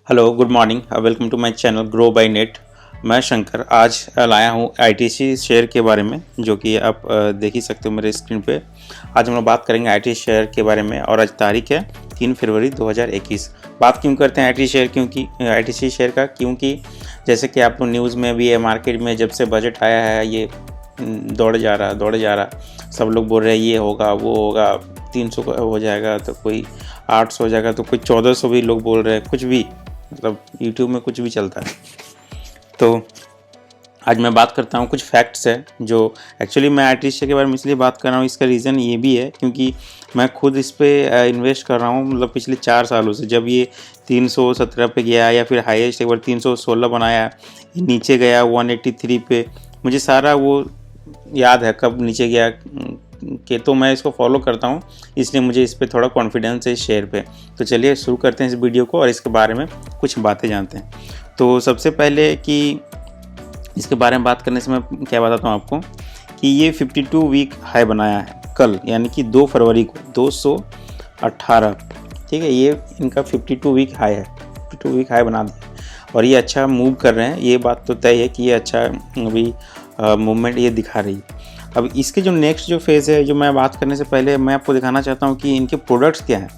Hello good morning welcome to my channel grow by net. मैं शंकर आज लाया हूँ आईटीसी शेयर के बारे में, जो कि आप देख ही सकते हो मेरे स्क्रीन पे। आज हम लोग बात करेंगे आईटी शेयर के बारे में और आज तारीख है 3 फरवरी 2021। बात क्यों करते हैं आईटी शेयर आईटीसी शेयर का, क्योंकि जैसे कि आप न्यूज़ में भी है, मार्केट में जब से बजट आया है ये दौड़ जा रहा। सब लोग बोल रहे हैं ये होगा वो होगा, 300 का हो जाएगा तो कोई 800 हो जाएगा तो कोई 1400 भी लोग बोल रहे हैं, कुछ भी मतलब यूट्यूब में कुछ भी चलता है। तो आज मैं बात करता हूँ कुछ फैक्ट्स है जो एक्चुअली मैं आईटी शेयर के बारे में इसलिए बात कर रहा हूँ। इसका रीज़न ये भी है क्योंकि मैं खुद इस पर इन्वेस्ट कर रहा हूँ, मतलब पिछले 4 सालों से। जब ये 317 पे गया या फिर हाईएस्ट एक बार 316 बनाया, नीचे गया 183 पे, मुझे सारा वो याद है कब नीचे गया कि तो मैं इसको फॉलो करता हूँ, इसलिए मुझे इस पर थोड़ा कॉन्फिडेंस है इस शेयर पे। तो चलिए शुरू करते हैं इस वीडियो को और इसके बारे में कुछ बातें जानते हैं। तो सबसे पहले कि इसके बारे में बात करने से मैं क्या बताता हूँ आपको कि ये 52 वीक हाई बनाया है कल, यानी कि 2 फरवरी को 218। ठीक है, ये इनका 52 वीक हाई है, 52 वीक हाई बना दिया और ये अच्छा मूव कर रहे हैं। ये बात तो तय है कि ये अच्छा अभी मूवमेंट ये दिखा रही है। अब इसके जो नेक्स्ट जो फेज़ है, जो मैं बात करने से पहले मैं आपको दिखाना चाहता हूँ कि इनके प्रोडक्ट्स क्या हैं।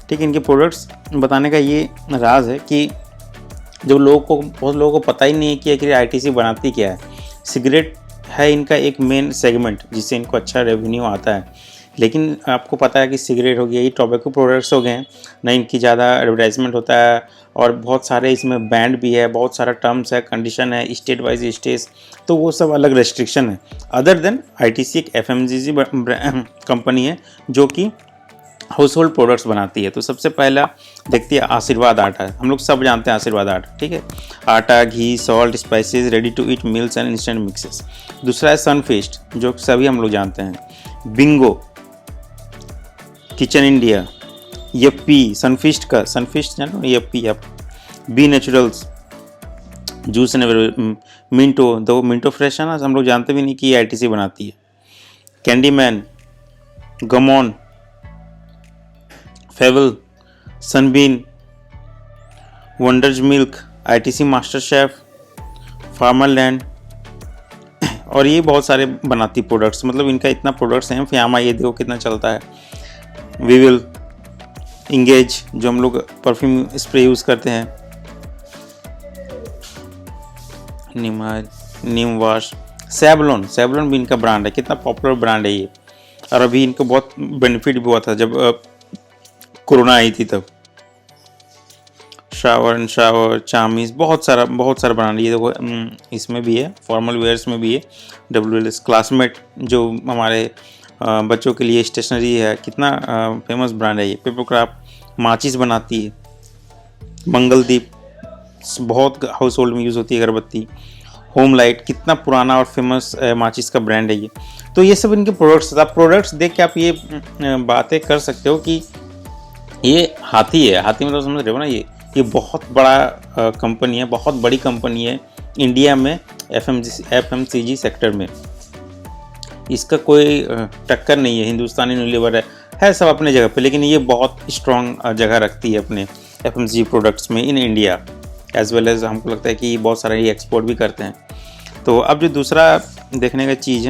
ठीक है, इनके प्रोडक्ट्स बताने का ये राज है कि जो बहुत लोगों को पता ही नहीं है कि आखिर आईटीसी बनाती क्या है। सिगरेट है इनका एक मेन सेगमेंट जिससे इनको अच्छा रेवेन्यू आता है, लेकिन आपको पता है कि सिगरेट हो गया, ये टोबैको प्रोडक्ट्स हो गए हैं ना, इनकी ज़्यादा एडवर्टाइजमेंट होता है और बहुत सारे इसमें बैंड भी है, बहुत सारा टर्म्स है, कंडीशन है, स्टेट वाइज स्टेट्स, तो वो सब अलग रेस्ट्रिक्शन है। अदर देन आईटीसी एक एफएमसीजी कंपनी है जो कि हाउस होल्ड प्रोडक्ट्स बनाती है। तो सबसे पहला देखती है आशीर्वाद आटा, हम लोग सब जानते हैं आशीर्वाद आटा। ठीक है, आटा, घी, salt, spices, ready to eat meals and instant mixes. दूसरा है सनफीस्ट, जो सभी हम लोग जानते हैं। Bingo, Kitchen India, Yippee, Sunfeast जानो, यप्पी आप, B Naturals, juice and Minto, दो मिंटो फ्रेश है ना, हम लोग जानते भी नहीं कि आईटीसी बनाती है। Candyman, Gumon, Fabelle, Sunbean, Wonders milk, ITC Master Chef, Farmland और ये बहुत सारे बनाती प्रोडक्ट्स, मतलब इनका इतना प्रोडक्ट्स हैं। फियामा ये देखो कितना चलता है। विविल, इंगेज जो हम लोग परफ्यूम स्प्रे यूज़ करते हैं, नीम वाश, सैवलॉन भी इनका ब्रांड है, कितना पॉपुलर ब्रांड है ये। और अभी इनको बहुत बेनिफिट भी हुआ था जब कोरोना आई थी तब। शावर, चामीज, बहुत सारा ब्रांड। ये देखो इसमें भी है, फॉर्मल वेयर्स में भी है। WLS, क्लासमेट जो हमारे बच्चों के लिए स्टेशनरी है, कितना फेमस ब्रांड है ये। पेपरक्राफ्ट माचिस बनाती है। मंगलदीप बहुत हाउस होल्ड में यूज़ होती है अगरबत्ती। होम लाइट कितना पुराना और फेमस माचिस का ब्रांड है ये। तो ये सब इनके प्रोडक्ट्स, आप प्रोडक्ट्स देख के आप ये बातें कर सकते हो कि ये हाथी है। हाथी मतलब समझ रहे हो ना, ये बहुत बड़ा कंपनी है, बहुत बड़ी कंपनी है इंडिया में एफएमसीजी सेक्टर में। इसका कोई टक्कर नहीं है। हिंदुस्तानी यूनिलीवर है सब अपने जगह पे, लेकिन ये बहुत स्ट्रॉन्ग जगह रखती है अपने एफएमसीजी प्रोडक्ट्स में in India as well as. हमको लगता है कि बहुत सारा ये एक्सपोर्ट भी करते हैं। तो अब जो दूसरा देखने का चीज़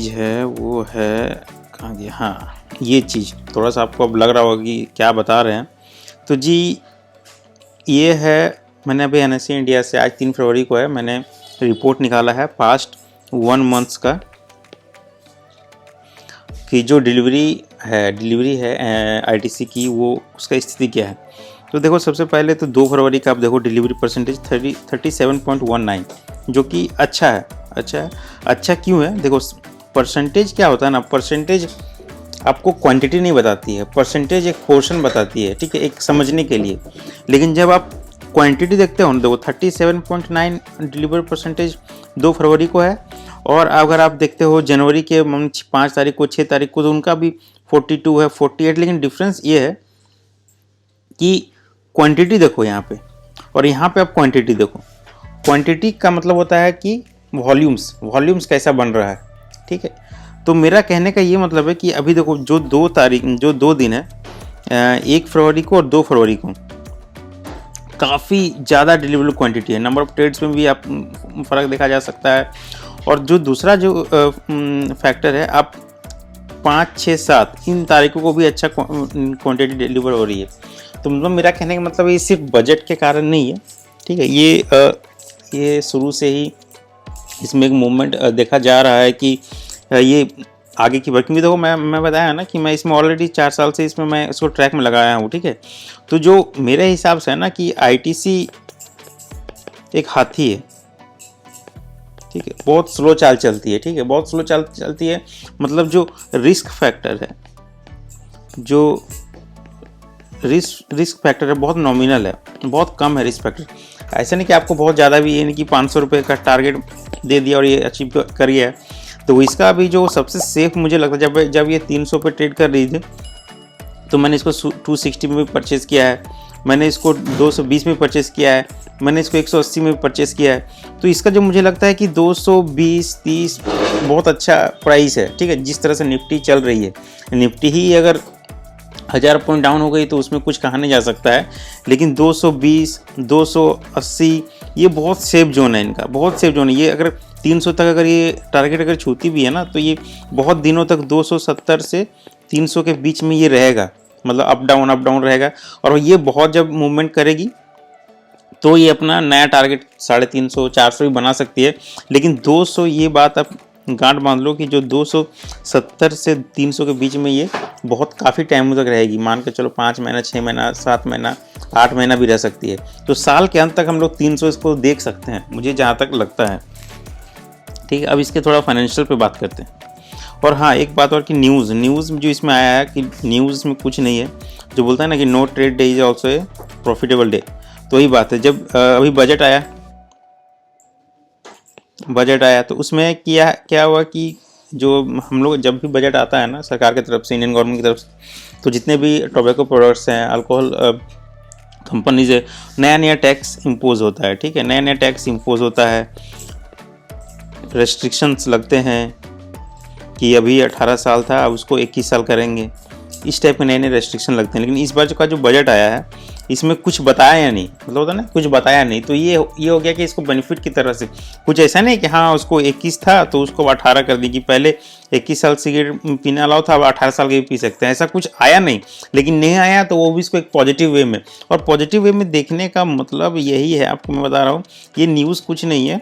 है, वो है कहाँ गया, हाँ ये चीज़ थोड़ा सा आपको अब लग रहा होगा कि क्या बता रहे हैं। तो जी ये है, मैंने अभी NSE इंडिया से आज 3 फरवरी को है, मैंने रिपोर्ट निकाला है पास्ट 1 मंथ्स का कि जो डिलीवरी है आईटीसी की, वो उसका स्थिति क्या है। तो देखो सबसे पहले तो 2 फरवरी का आप देखो डिलीवरी परसेंटेज 37.19, जो कि अच्छा है। अच्छा क्यों है, देखो परसेंटेज क्या होता है ना, परसेंटेज आपको क्वांटिटी नहीं बताती है, परसेंटेज एक पोर्शन बताती है। ठीक है, एक समझने के लिए। लेकिन जब आप क्वांटिटी देखते हो, देखो 37.9 डिलीवरी परसेंटेज 2 फरवरी को है, और अगर आप देखते हो जनवरी के 5 तारीख को, 6 तारीख को, तो उनका भी 42 है, 48। लेकिन डिफरेंस ये है कि क्वांटिटी देखो यहाँ पे और यहाँ पे आप क्वांटिटी देखो। क्वांटिटी का मतलब होता है कि वॉल्यूम्स कैसा बन रहा है। ठीक है, तो मेरा कहने का ये मतलब है कि अभी देखो जो 2 दिन है, 1 फरवरी को और 2 फरवरी को काफ़ी ज़्यादा डिलीवरेबल क्वांटिटी है। नंबर ऑफ ट्रेड्स में भी आप फ़र्क देखा जा सकता है। और जो दूसरा जो फैक्टर है, आप 5, 6, 7 इन तारीखों को भी अच्छा क्वांटिटी डिलीवर हो रही है। तो मतलब मेरा कहने का मतलब ये सिर्फ बजट के कारण नहीं है, ठीक है। ये शुरू से ही इसमें एक मूवमेंट देखा जा रहा है कि ये आगे की वर्किंग भी देखो। मैं बताया ना कि मैं इसमें ऑलरेडी 4 साल से इसमें मैं इसको ट्रैक में लगाया हूँ, ठीक है। तो जो मेरे हिसाब से है ना कि आईटीसी एक हाथी है, ठीक है, बहुत स्लो चाल चलती है, ठीक है, बहुत स्लो चाल चलती है। मतलब जो रिस्क फैक्टर है, जो रिस्क फैक्टर है बहुत नॉमिनल है, बहुत कम है रिस्क फैक्टर। ऐसा नहीं कि आपको बहुत ज़्यादा भी, ये नहीं कि 500 रुपये का टारगेट दे दिया और ये अचीव करिए है। तो इसका भी जो सबसे सेफ मुझे लगता है, जब ये 300 पे ट्रेड कर रही थी तो मैंने इसको 260 में भी परचेज़ किया है, मैंने इसको 220 में परचेज़ किया है, मैंने इसको 180 में भी परचेज़ किया है। तो इसका जो मुझे लगता है कि 220-30 बहुत अच्छा प्राइस है, ठीक है। जिस तरह से निफ्टी चल रही है, निफ्टी ही अगर 1000 पॉइंट डाउन हो गई तो उसमें कुछ कहा नहीं जा सकता है, लेकिन 220, 280 ये बहुत सेफ जोन है, इनका बहुत सेफ जोन है। ये अगर 300 तक अगर ये टारगेट अगर छूती भी है ना, तो ये बहुत दिनों तक 270 से 300 के बीच में ये रहेगा, मतलब अप डाउन रहेगा। और ये बहुत जब मूवमेंट करेगी तो ये अपना नया टारगेट 350, 400 भी बना सकती है। लेकिन 200 ये बात आप गांठ बांध लो कि जो 270 से 300 के बीच में ये बहुत काफ़ी टाइम तक रहेगी। मान के चलो 5 महीना, 6 महीना, 7 महीना, 8 महीना भी रह सकती है। तो साल के अंत तक हम लोग 300 इसको देख सकते हैं, मुझे जहाँ तक लगता है, ठीक है। अब इसके थोड़ा फाइनेंशियल पे बात करते हैं। और हाँ, एक बात और कि न्यूज़ जो इसमें आया है कि न्यूज़ में कुछ नहीं है, जो बोलता है ना कि no trade day is also a profitable day. तो वही बात है, जब अभी बजट आया तो उसमें क्या हुआ कि जो हम लोग जब भी बजट आता है ना सरकार की तरफ से, इंडियन गवर्नमेंट की तरफ से, तो जितने भी टोबैको प्रोडक्ट्स हैं, अल्कोहल कंपनीज है, नया टैक्स इम्पोज होता है, ठीक है, नया टैक्स इम्पोज होता है, रेस्ट्रिक्शंस लगते हैं कि अभी 18 साल था अब उसको 21 साल करेंगे, इस टाइप के नए रेस्ट्रिक्शन लगते हैं। लेकिन इस बार जो बजट आया है इसमें कुछ बताया नहीं, मतलब होता ना कुछ बताया नहीं। तो ये हो गया कि इसको बेनिफिट की तरह से, कुछ ऐसा नहीं कि हाँ उसको 21 था तो उसको 18 कर दी, कि पहले 21 साल सिगरेट पीना अलाउ था, अब 18 साल के भी पी सकते हैं, ऐसा कुछ आया नहीं। लेकिन नहीं आया तो वो भी इसको एक पॉजिटिव वे में, और पॉजिटिव वे में देखने का मतलब यही है, आपको मैं बता रहा हूँ, ये न्यूज़ कुछ नहीं है।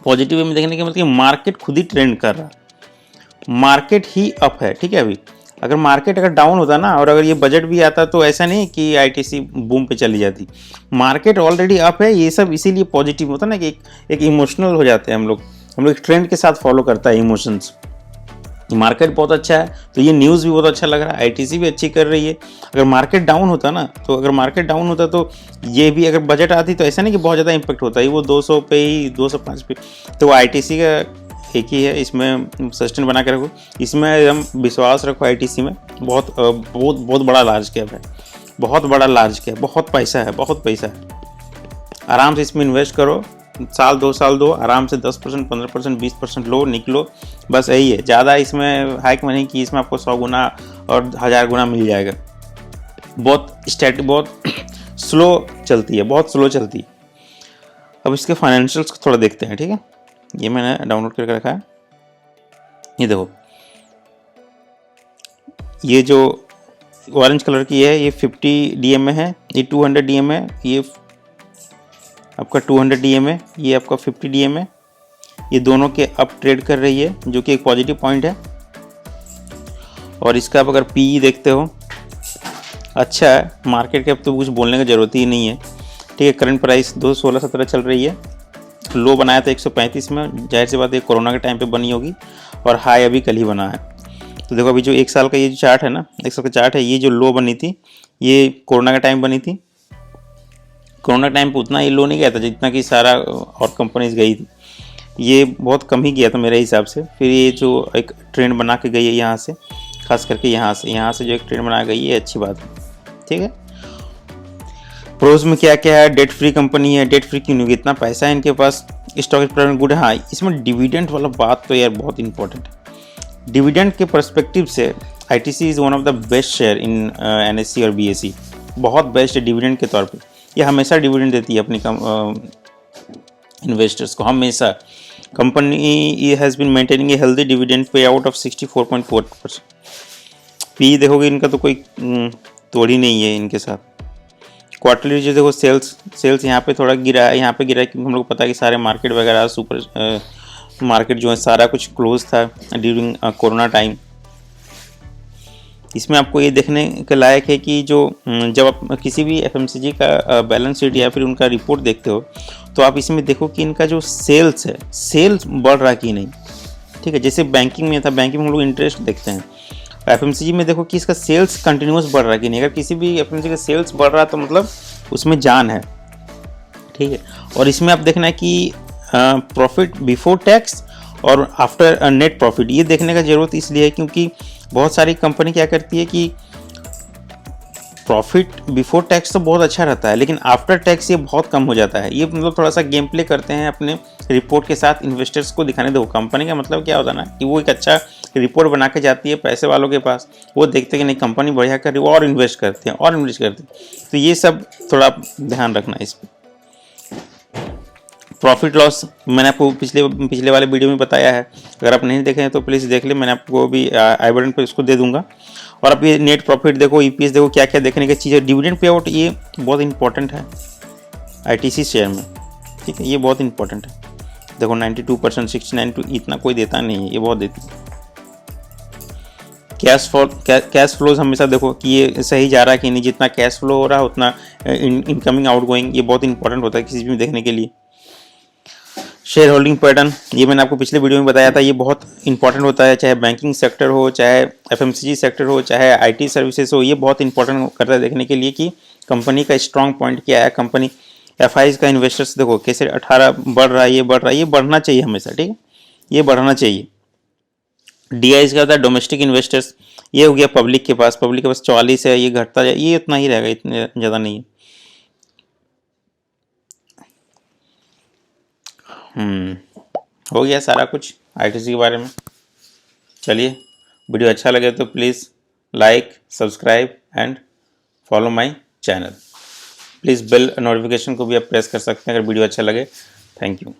पॉजिटिव वे में देखने का मतलब मार्केट खुद ही ट्रेंड कर रहा है, मार्केट ही अप है, ठीक है। अभी अगर मार्केट अगर डाउन होता ना और अगर ये बजट भी आता तो ऐसा नहीं कि आईटीसी बूम पे चली जाती। मार्केट ऑलरेडी अप है, ये सब इसीलिए पॉजिटिव होता ना कि एक इमोशनल हो जाते हैं हम लोग एक ट्रेंड के साथ फॉलो करता है इमोशंस। मार्केट बहुत अच्छा है तो ये न्यूज़ भी बहुत अच्छा लग रहा है, आईटीसी भी अच्छी कर रही है। अगर मार्केट डाउन होता ना, तो अगर मार्केट डाउन होता तो ये भी अगर बजट आती तो ऐसा नहीं कि बहुत ज़्यादा इंपैक्ट होता है, वो 200 पे ही 205 पे। तो आईटीसी का एक ही है, इसमें सस्टेन बना के रखो, इसमें हम विश्वास रखो आईटीसी में। बहुत बड़ा लार्ज कैप है, बहुत बड़ा लार्ज कैप, बहुत पैसा है। आराम से इसमें इन्वेस्ट करो, साल 2 साल दो, आराम से 10%, 15%, 20% लो, निकलो, बस यही है। ज़्यादा इसमें हाइक में नहीं कि इसमें आपको 100 गुना और 1000 गुना मिल जाएगा। बहुत स्लो चलती है, बहुत स्लो चलती है। अब इसके फाइनेंशियल्स को थोड़ा देखते हैं, ठीक है। ये मैंने डाउनलोड करके रखा है, ये देखो, ये जो ऑरेंज कलर की है ये 50 डीएम में है, ये 200 डीएम है, ये आपका 200 डीएम है, ये आपका 50 डीएम है। ये दोनों के अप ट्रेड कर रही है, जो कि एक पॉजिटिव पॉइंट है। और इसका आप अगर पीई देखते हो, अच्छा है, मार्केट कैप तो कुछ बोलने की ज़रूरत ही नहीं है, ठीक है। करंट प्राइस 216-17 चल रही है, लो बनाया था 135 में, जाहिर सी बात है कोरोना के टाइम पे बनी होगी, और हाई अभी कल ही बना है। तो देखो अभी जो 1 साल का ये जो चार्ट है ना, 1 साल का चार्ट है, ये जो लो बनी थी ये कोरोना के टाइम बनी थी। कोरोना टाइम पे उतना ये लो नहीं गया था जितना कि सारा और कंपनीज गई थी, ये बहुत कम ही गया था मेरे हिसाब से। फिर ये जो एक ट्रेंड बना के गई है यहाँ से, खास करके यहाँ से जो एक ट्रेंड बना गई है, अच्छी बात है, ठीक है। प्रोज में क्या क्या है, डेट फ्री कंपनी है, डेट फ्री क्यों नहीं, इतना पैसा है इनके पास, स्टॉक इज गुड है। हाँ, इसमें डिविडेंड वाला बात तो यार बहुत इंपॉर्टेंट है। डिविडेंड के पर्सपेक्टिव से ITC is one of the best share in NSC और बीएसई। बहुत बेस्ट है डिविडेंड के तौर पे। ये हमेशा डिविडेंड देती है अपनी इन्वेस्टर्स को, हमेशा। Company has been maintaining a healthy dividend pay out of 64.4%। पी देखोगे इनका तो कोई तोड़ ही नहीं है इनके साथ। क्वार्टरली जो देखो सेल्स यहाँ पे थोड़ा गिरा है, यहाँ पे गिरा है क्योंकि हम लोग को पता है कि सारे मार्केट वगैरह सुपर मार्केट जो है सारा कुछ क्लोज था ड्यूरिंग कोरोना टाइम। इसमें आपको ये देखने के लायक है कि जो जब आप किसी भी एफएमसीजी का बैलेंस शीट या फिर उनका रिपोर्ट देखते हो तो आप इसमें देखो कि इनका जो सेल्स है, सेल्स बढ़ रहा कि नहीं। ठीक है, जैसे बैंकिंग में था, बैंकिंग में हम लोग इंटरेस्ट देखते हैं, एफएमसीजी में देखो कि इसका सेल्स कंटिन्यूस बढ़ रहा है कि नहीं। अगर किसी भी एफएमसीजी का सेल्स बढ़ रहा है तो मतलब उसमें जान है। ठीक है, और इसमें आप देखना है कि प्रॉफिट बिफोर टैक्स और आफ्टर नेट प्रॉफिट, ये देखने का ज़रूरत इसलिए है क्योंकि बहुत सारी कंपनी क्या करती है कि प्रॉफिट बिफोर टैक्स तो बहुत अच्छा रहता है लेकिन आफ्टर टैक्स ये बहुत कम हो जाता है। ये मतलब थोड़ा सा गेम प्ले करते हैं अपने रिपोर्ट के साथ इन्वेस्टर्स को दिखाने दो। कंपनी का मतलब क्या होता है ना कि वो एक अच्छा रिपोर्ट बना के जाती है पैसे वालों के पास, वो देखते हैं कि नहीं कंपनी बढ़िया कर रही है, वो और इन्वेस्ट करते हैं और इन्वेस्ट करते हैं। तो ये सब थोड़ा ध्यान रखना है इस पर। प्रॉफिट लॉस मैंने आपको पिछले वाले वीडियो में बताया है, अगर आप नहीं देखे हैं तो प्लीज़ देख ले, मैंने आपको भी आई बटन पर उसको दे दूंगा। और आप ये नेट प्रॉफिट देखो, ईपीएस देखो, क्या क्या देखने की चीज़ है। डिविडेंड पे आउट ये बहुत इंपॉर्टेंट है आईटीसी शेयर में। ठीक है, ये बहुत इंपॉर्टेंट है। देखो 92%, 69 इतना कोई देता नहीं है, ये बहुत देती है। कैश फ्लोज हमेशा देखो कि ये सही जा रहा है कि नहीं, जितना कैश फ्लो हो रहा है उतना इनकमिंग आउटगोइंग, ये बहुत इंपॉर्टेंट होता है किसी भी देखने के लिए। शेयर होल्डिंग पैटर्न, ये मैंने आपको पिछले वीडियो में बताया था, ये बहुत इंपॉर्टेंट होता है, चाहे बैंकिंग सेक्टर हो, चाहे एफएमसीजी सेक्टर हो, चाहे आईटी सर्विसेज हो। ये बहुत इंपॉर्टेंट करता है देखने के लिए कि कंपनी का स्ट्रॉन्ग पॉइंट क्या है। कंपनी एफआईज का इन्वेस्टर्स देखो कैसे 18 बढ़ रहा है, ये बढ़ रहा है, ये बढ़ना चाहिए हमेशा। ठीक है, ये बढ़ना चाहिए। डीआईज का होता है डोमेस्टिक इन्वेस्टर्स, ये हो गया पब्लिक के पास 44 है, ये घटता जाए, ये उतना ही रहेगा, इतने ज़्यादा नहीं है। हो गया सारा कुछ आईटीसी के बारे में। चलिए, वीडियो अच्छा लगे तो please like, subscribe and follow my channel. Please bell notification को भी आप प्रेस कर सकते हैं अगर वीडियो अच्छा लगे। Thank you.